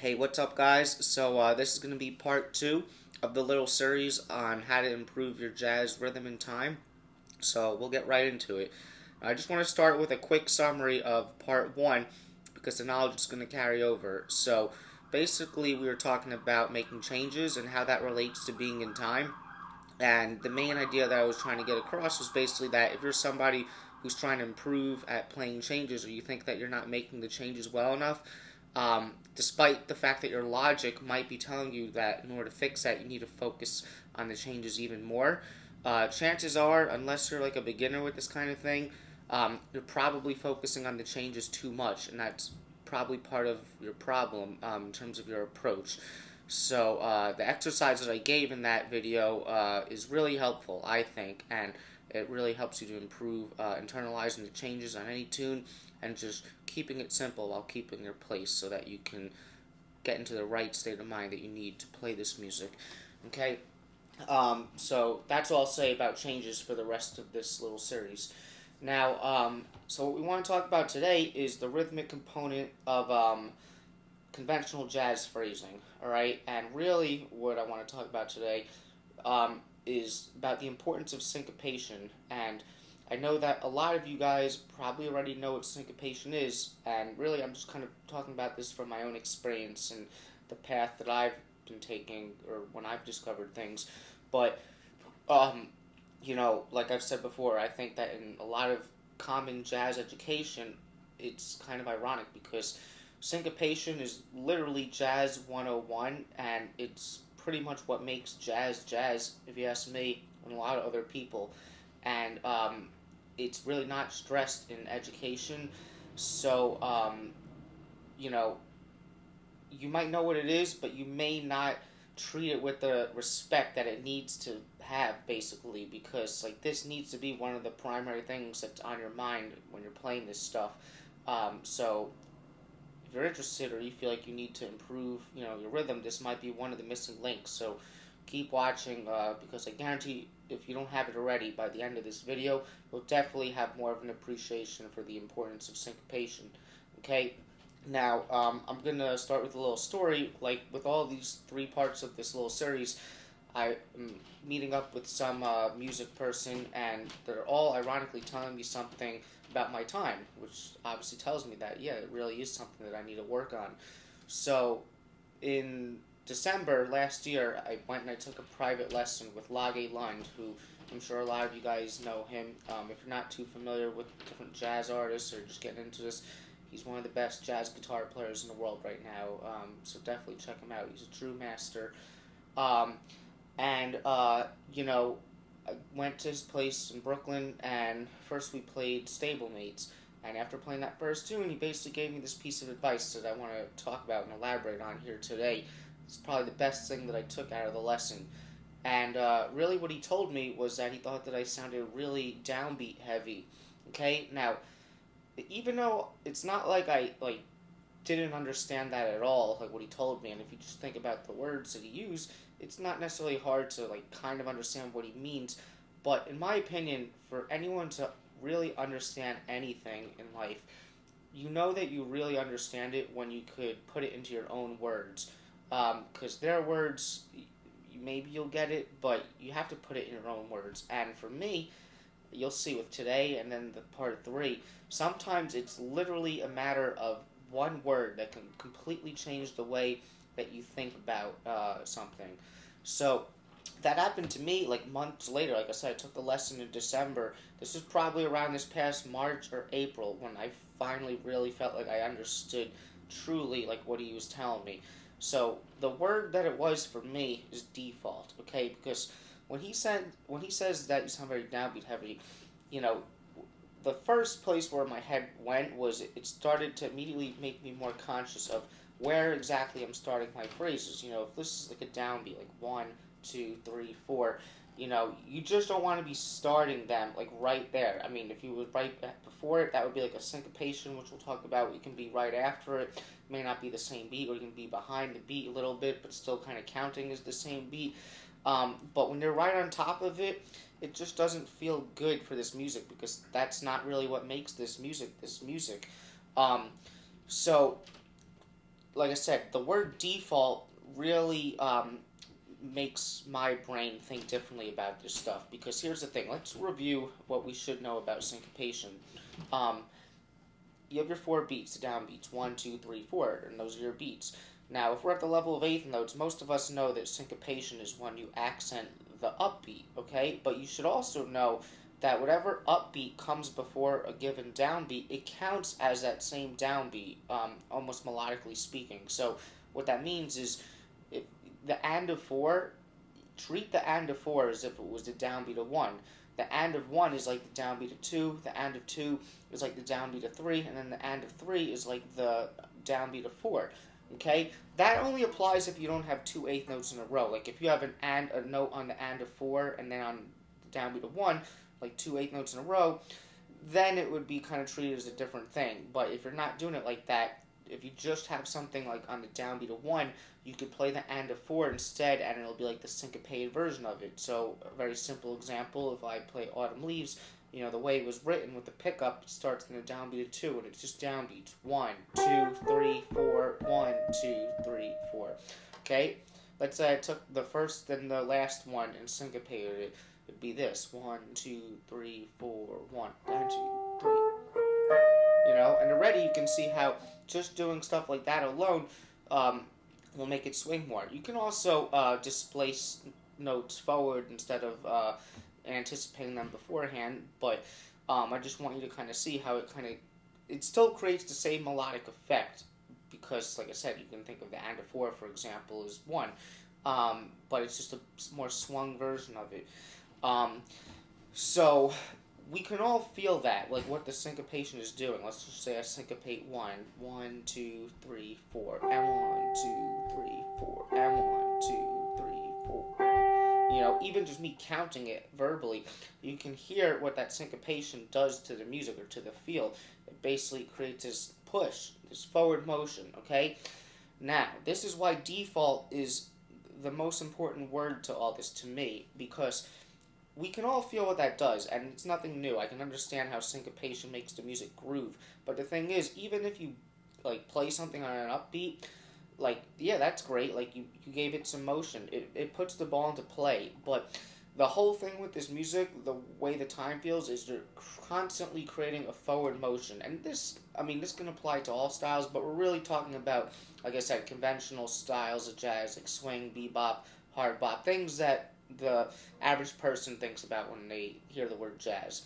Hey, what's up, guys? So, this is going to be part two of the little series on how to improve your jazz rhythm and time. So, we'll get right into it. I just want to start with a quick summary of part one because the knowledge is going to carry over. So, basically, we were talking about making changes and how that relates to being in time. And the main idea that I was trying to get across was basically that if you're somebody who's trying to improve at playing changes, or you think that you're not making the changes well enough, despite the fact that your logic might be telling you that in order to fix that, you need to focus on the changes even more. Chances are, unless you're like a beginner with this kind of thing, you're probably focusing on the changes too much, and that's probably part of your problem in terms of your approach. So the exercise that I gave in that video is really helpful, I think, and it really helps you to improve internalizing the changes on any tune and just keeping it simple while keeping your place so that you can get into the right state of mind that you need to play this music. Okay? So that's all I'll say about changes for the rest of this little series. Now, so what we want to talk about today is the rhythmic component of conventional jazz phrasing, all right? And really, what I want to talk about today is about the importance of syncopation. And I know that a lot of you guys probably already know what syncopation is, and really, I'm just kind of talking about this from my own experience and the path that I've been taking, or when I've discovered things. But, like I've said before, I think that in a lot of common jazz education, it's kind of ironic because syncopation is literally jazz 101, and it's pretty much what makes jazz jazz, if you ask me, and a lot of other people. And it's really not stressed in education. So, you know, you might know what it is, but you may not treat it with the respect that it needs to have, basically, because like this needs to be one of the primary things that's on your mind when you're playing this stuff. So if you're interested or you feel like you need to improve, your rhythm, this might be one of the missing links. So keep watching because I guarantee if you don't have it already, by the end of this video, you'll definitely have more of an appreciation for the importance of syncopation. Okay? Now, I'm going to start with a little story. Like with all these three parts of this little series, I am meeting up with some music person, and they're all ironically telling me something about my time, which obviously tells me that, yeah, it really is something that I need to work on. So, in December last year, I went and I took a private lesson with Lage Lund, who I'm sure a lot of you guys know him. If you're not too familiar with different jazz artists or just getting into this, he's one of the best jazz guitar players in the world right now, so definitely check him out. He's a true master. I went to his place in Brooklyn, and first we played Stablemates. And after playing that first tune, he basically gave me this piece of advice that I want to talk about and elaborate on here today. It's probably the best thing that I took out of the lesson. And really what he told me was that he thought that I sounded really downbeat heavy. Okay? Now, even though it's not like I didn't understand that at all, like what he told me, and if you just think about the words that he used, it's not necessarily hard to kind of understand what he means. But in my opinion, for anyone to really understand anything in life, you know that you really understand it when you could put it into your own words. Because their words, maybe you'll get it, but you have to put it in your own words. And for me, you'll see with today and then the part 3, sometimes it's literally a matter of one word that can completely change the way that you think about something. So that happened to me months later. Like I said, I took the lesson in December. This was probably around this past March or April when I finally really felt like I understood truly what he was telling me. So the word that it was for me is default, okay? Because when he says that you sound very downbeat heavy, the first place where my head went was it started to immediately make me more conscious of where exactly I'm starting my phrases. If this is a downbeat, 1, 2, 3, 4, you just don't want to be starting them right there. I mean, if you was right before it, that would be a syncopation, which we'll talk about. You can be right after it. It may not be the same beat, or you can be behind the beat a little bit, but still kind of counting as the same beat. But when you're right on top of it, it just doesn't feel good for this music, because that's not really what makes this music. So like I said, the word default really makes my brain think differently about this stuff. Because here's the thing: let's review what we should know about syncopation. Um, you have your four beats, the downbeats, 1, 2, 3, 4, and those are your beats. Now, if we're at the level of eighth notes, most of us know that syncopation is when you accent the upbeat, okay? But you should also know that whatever upbeat comes before a given downbeat, it counts as that same downbeat, almost melodically speaking. So, what that means is, if the and of four, treat the and of four as if it was the downbeat of one. The and of one is like the downbeat of two, the and of two is like the downbeat of three, and then the and of three is like the downbeat of four. Okay? That only applies if you don't have two eighth notes in a row. Like if you have a note on the and of four and then on the downbeat of one, like two eighth notes in a row, then it would be kind of treated as a different thing. But if you're not doing it like that, if you just have something like on the downbeat of one, you could play the and of four instead, and it'll be like the syncopated version of it. So, a very simple example: if I play Autumn Leaves, the way it was written with the pickup, it starts in the downbeat of two, and it's just downbeats: 1, 2, 3, 4, 1, 2, 3, 4. Okay, let's say I took the first then the last one and syncopated it. It'd be this: 1, 2, 3, 4, 1, 2, 3. And already you can see how just doing stuff like that alone will make it swing more. You can also displace notes forward instead of anticipating them beforehand, but I just want you to kind of see how it still creates the same melodic effect, because, like I said, you can think of the and of four, for example, as 1, but it's just a more swung version of it. So we can all feel that, like what the syncopation is doing. Let's just say I syncopate 1, 1, 2, 3, 4, and 1, 2, 3, 4, and 1, 2, 3, 4. Even just me counting it verbally, you can hear what that syncopation does to the music or to the feel. It basically creates this push, this forward motion, okay? Now, this is why default is the most important word to all this to me, because we can all feel what that does, and it's nothing new. I can understand how syncopation makes the music groove, but the thing is, even if you play something on an upbeat, yeah, that's great. You gave it some motion. It puts the ball into play, but the whole thing with this music, the way the time feels, is you're constantly creating a forward motion, and this can apply to all styles, but we're really talking about, like I said, conventional styles of jazz, like swing, bebop, hard bop, things that the average person thinks about when they hear the word jazz.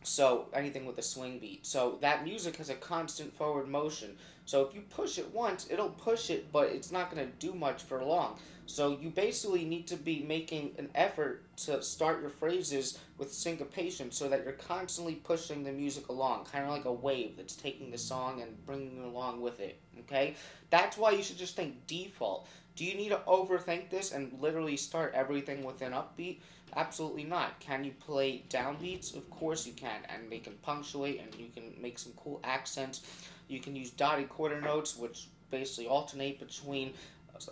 So anything with a swing beat. So that music has a constant forward motion. So if you push it once, it'll push it, but it's not going to do much for long. So you basically need to be making an effort to start your phrases with syncopation so that you're constantly pushing the music along, kind of like a wave that's taking the song and bringing it along with it, okay? That's why you should just think default. Do you need to overthink this and literally start everything with an upbeat? Absolutely not. Can you play downbeats? Of course you can, and they can punctuate, and you can make some cool accents. You can use dotted quarter notes, which basically alternate between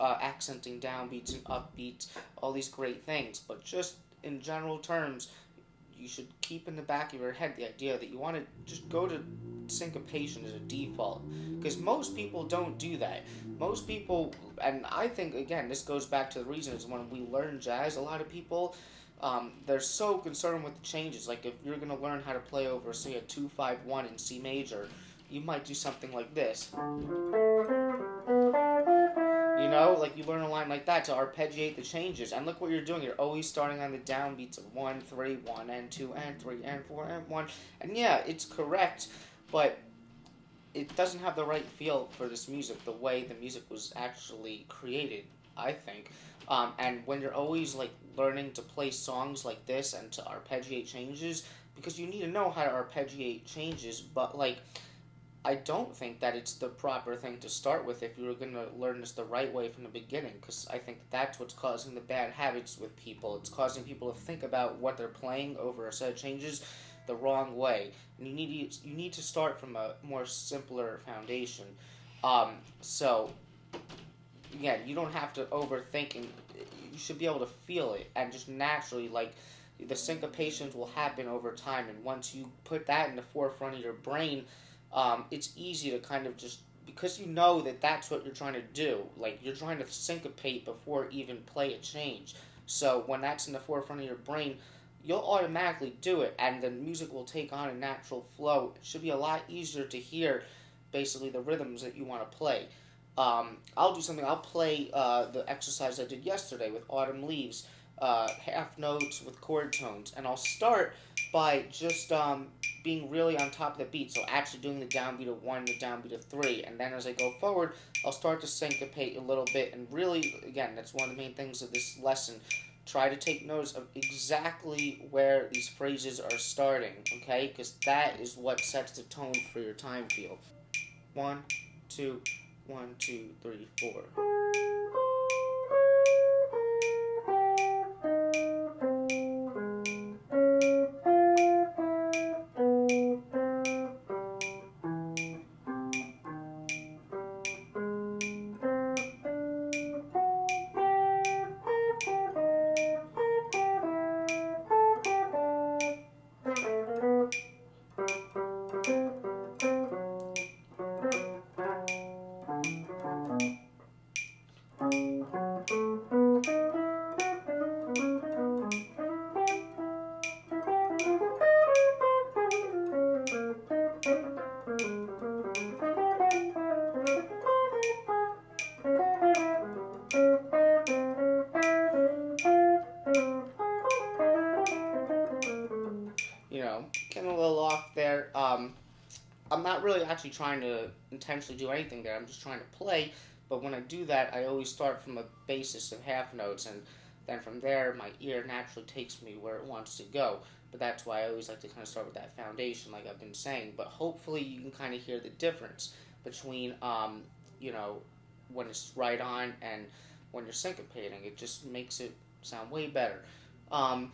accenting downbeats and upbeats, all these great things. But just in general terms, you should keep in the back of your head the idea that you want to just go to syncopation as a default, because most people don't do that. Most people, and I think, again, this goes back to the reason is when we learn jazz, a lot of people, they're so concerned with the changes. Like if you're going to learn how to play over, say, a 2-5-1 in C major, you might do something like this. You learn a line like that to arpeggiate the changes. And look what you're doing. You're always starting on the downbeats of 1, 3, 1, and 2, and 3, and 4, and 1. And yeah, it's correct, but it doesn't have the right feel for this music, the way the music was actually created, I think. And when you're always learning to play songs like this and to arpeggiate changes, because you need to know how to arpeggiate changes, but I don't think that it's the proper thing to start with if you were going to learn this the right way from the beginning, because I think that's what's causing the bad habits with people. It's causing people to think about what they're playing over a set of changes the wrong way. And you need to start from a more simpler foundation. So, again, you don't have to overthink, and you should be able to feel it, and just naturally, the syncopations will happen over time, and once you put that in the forefront of your brain, it's easy to kind of just because you know that that's what you're trying to do. Like, you're trying to syncopate before even play a change. So when that's in the forefront of your brain, you'll automatically do it, and the music will take on a natural flow. It should be a lot easier to hear, basically, the rhythms that you want to play. I'll do something. I'll play the exercise I did yesterday with Autumn Leaves, half notes with chord tones, and I'll start by just being really on top of the beat. So actually doing the downbeat of 1, the downbeat of 3, and then as I go forward, I'll start to syncopate a little bit. And really, again, that's one of the main things of this lesson. Try to take notice of exactly where these phrases are starting, okay? Because that is what sets the tone for your time feel. 1, 2, 1, 2, 3, 4. Getting a little off there. I'm not really actually trying to intentionally do anything there. I'm just trying to play. But when I do that, I always start from a basis of half notes, and then from there, my ear naturally takes me where it wants to go. But that's why I always like to kind of start with that foundation, like I've been saying. But hopefully, you can kind of hear the difference between, when it's right on and when you're syncopating. It just makes it sound way better. Um,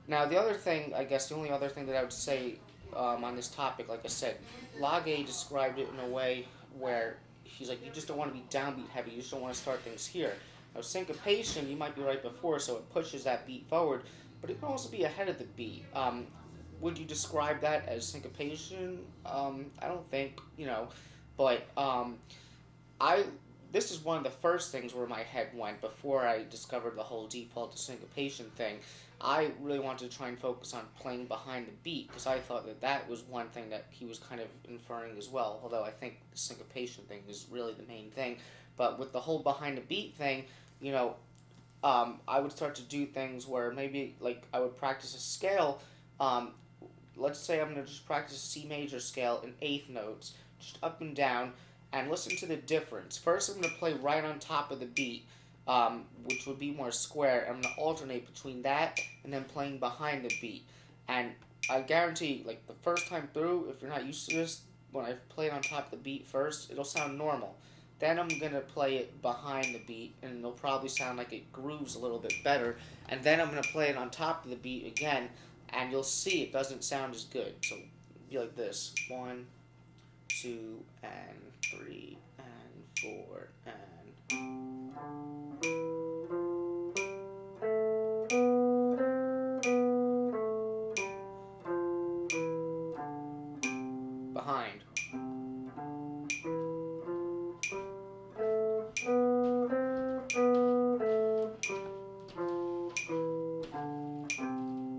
Now, the other thing, I guess, the only other thing that I would say on this topic, like I said, Lage described it in a way where he's like, you just don't want to be downbeat heavy, you just don't want to start things here. Now, syncopation, you might be right before, so it pushes that beat forward, but it can also be ahead of the beat. Would you describe that as syncopation? I don't think, but I this is one of the first things where my head went before I discovered the whole default to syncopation thing. I really wanted to try and focus on playing behind the beat because I thought that that was one thing that he was kind of inferring as well. Although I think the syncopation thing is really the main thing. But with the whole behind the beat thing, I would start to do things where maybe like I would practice a scale. Um, let's say I'm going to just practice a C major scale in eighth notes, just up and down, and listen to the difference. First, I'm going to play right on top of the beat, which would be more square. I'm going to alternate between that and then playing behind the beat. And I guarantee, like, the first time through, if you're not used to this, when I play it on top of the beat first, it'll sound normal. Then I'm going to play it behind the beat, and it'll probably sound like it grooves a little bit better. And then I'm going to play it on top of the beat again, and you'll see it doesn't sound as good. So, it'll be like this. 1, 2, and 3, and 4, and... behind.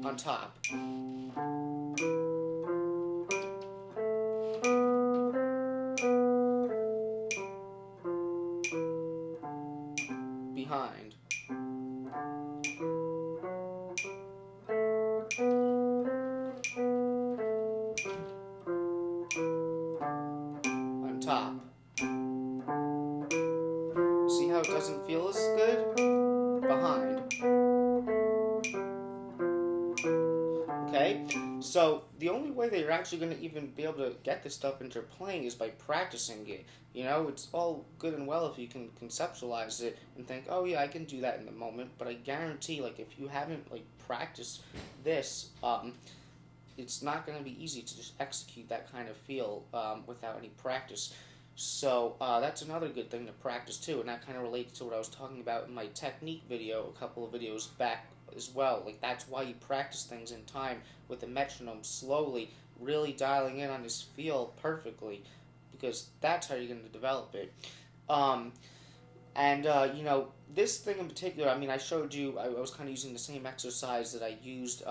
On top. Behind. On top. See how it doesn't feel as good? Behind. Okay? So, the only way that you're actually going to even be able to get this stuff into playing is by practicing it. It's all good and well if you can conceptualize it and think, oh yeah, I can do that in the moment, but I guarantee, like, if you haven't, like, practiced this, it's not going to be easy to just execute that kind of feel without any practice. So that's another good thing to practice too, and that kind of relates to what I was talking about in my technique video a couple of videos back as well. Like, that's why you practice things in time with the metronome slowly, really dialing in on this feel perfectly, because that's how you're going to develop it. Um, and, this thing in particular, I mean, I showed you, I was kind of using the same exercise that I used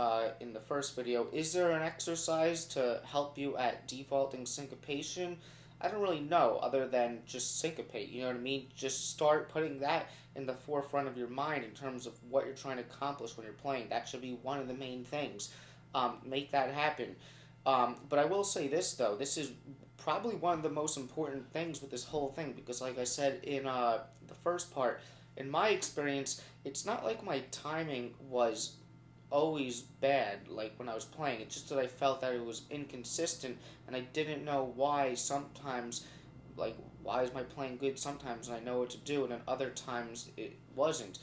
in the first video. Is there an exercise to help you at defaulting syncopation? I don't really know, other than just syncopate, you know what I mean? Just start putting that in the forefront of your mind in terms of what you're trying to accomplish when you're playing. That should be one of the main things. Make that happen. But I will say this, though. This is probably one of the most important things with this whole thing because, like I said in the first part, in my experience, it's not like my timing was always bad, like when I was playing. It's just that I felt that it was inconsistent and I didn't know why sometimes, like, why is my playing good sometimes and I know what to do and then other times it wasn't.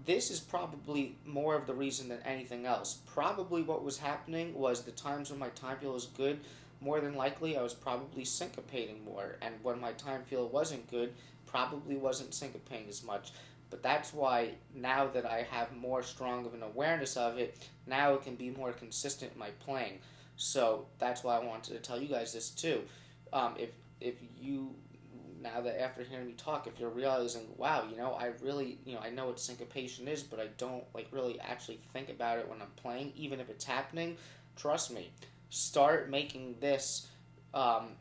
This is probably more of the reason than anything else. Probably what was happening was the times when my time feel was good, more than likely I was probably syncopating more, and when my time feel wasn't good, probably wasn't syncopating as much. But that's why now that I have more strong of an awareness of it, now it can be more consistent in my playing. So that's why I wanted to tell you guys this too. If you, now that after hearing me talk, if you're realizing, wow, I really, I know what syncopation is, but I don't like really actually think about it when I'm playing, even if it's happening. Trust me, start making this, um,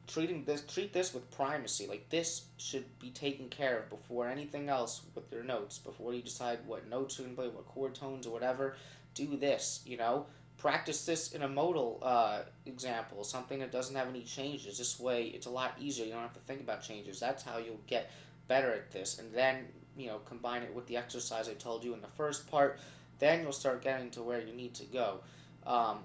treat this with primacy. Like, this should be taken care of before anything else with your notes. Before you decide what notes you're gonna play, what chord tones or whatever, do this. Practice this in a modal example, something that doesn't have any changes. This way, it's a lot easier. You don't have to think about changes. That's how you'll get better at this. And then, combine it with the exercise I told you in the first part. Then you'll start getting to where you need to go. Um,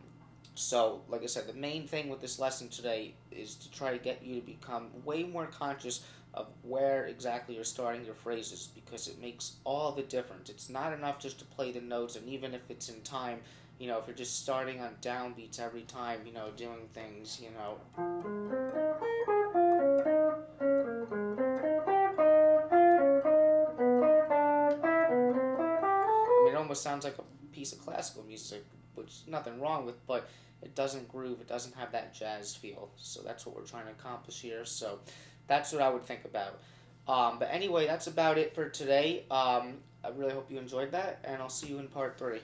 so, like I said, the main thing with this lesson today is to try to get you to become way more conscious of where exactly you're starting your phrases, because it makes all the difference. It's not enough just to play the notes, and even if it's in time, if you're just starting on downbeats every time, doing things, I mean, it almost sounds like a piece of classical music, which nothing wrong with, but it doesn't groove, it doesn't have that jazz feel. So that's what we're trying to accomplish here. So that's what I would think about. But anyway, that's about it for today. I really hope you enjoyed that, and I'll see you in part 3.